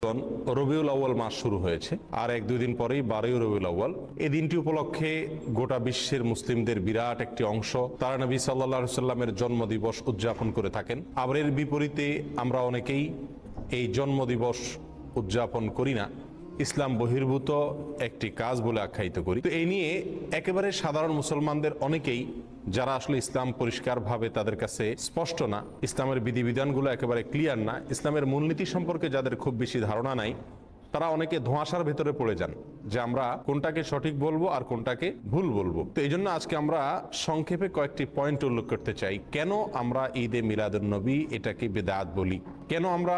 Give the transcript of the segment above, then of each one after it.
পরিবর্তন, রবিউল আউয়াল মাস শুরু হয়েছে, আর 1-2 দিন পরেই 12ই রবিউল আউয়াল। এই দিনটি উপলক্ষে গোটা বিশ্বের মুসলিমদের বিরাট একটি অংশ তারা নবী সাল্লাল্লাহু আলাইহি সাল্লামের জন্মদিবস উদযাপন করে থাকেন। আবার এর বিপরীতে আমরা অনেকেই এই জন্মদিবস উদযাপন করি না, ইসলাম বহির্ভূত একটি কাজ বলে আখ্যায়িত করি। তো এই নিয়ে একেবারে সাধারণ মুসলমানদের অনেকেই, যারা আসলে ইসলাম পরিষ্কারভাবে তাদের কাছে স্পষ্ট না, ইসলামের বিধিবিধানগুলো একেবারে ক্লিয়ার না, ইসলামের মূলনীতি সম্পর্কে যাদের খুব বেশি ধারণা নাই, তারা অনেকে ধোঁয়াশার ভেতরে পড়ে যান যে আমরা কোনটাকে সঠিক বলবো আর কোনটাকে ভুল বলবো। তো এই জন্য আজকে আমরা সংক্ষেপে কয়েকটি পয়েন্ট উল্লেখ করতে চাই। কেন আমরা ঈদে মিলাদুন্নবী এটাকে বিদআত বলি, কেন আমরা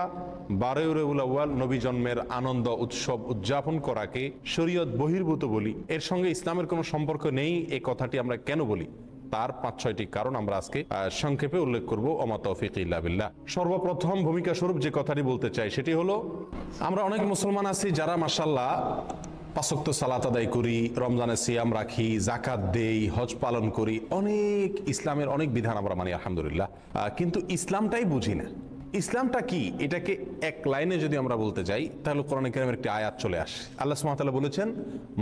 12ই রবিউল আউয়াল নবী জন্মের আনন্দ উৎসব উদযাপন করাকে শরীয়ত বহির্ভূত বলি, এর সঙ্গে ইসলামের কোনো সম্পর্ক নেই এই কথাটি আমরা কেন বলি, তার 5-6টি কারণ আমরা আজকে সংক্ষেপে উল্লেখ করব। ওমা তৌফিক ইল্লা বিল্লাহ। সর্বপ্রথম ভূমিকা স্বরূপ যে কথাটি বলতে চাই সেটি হলো, আমরা অনেক মুসলমান আছি যারা মাশাআল্লাহ 5 ওয়াক্ত সালাত আদায় করি, রমজানে সিয়াম রাখি, যাকাত দেই, হজ পালন করি, অনেক ইসলামের অনেক বিধান আমরা মানি আলহামদুলিল্লাহ, কিন্তু ইসলামটাই বুঝি না। ইসলামটা কি এটাকে এক লাইনে যদি আমরা বলতে যাই তাহলে কোরআনে কারীমের একটি আয়াত চলে আসে। আল্লাহ সুবহানাহু ওয়া তাআলা বলেছেন,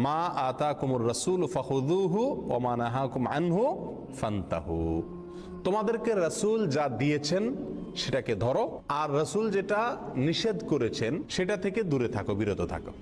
মা আতাকুমুর রাসূল ফাখুযুহু ওয়া মা নাহাকুম আনহু ফান্তাহু। তোমাদেরকে রাসূল যা দিয়েছেন সেটাকে ধরো, আর রাসূল যেটা নিষেধ করেছেন সেটা থেকে দূরে থাকো, বিরত থাকো।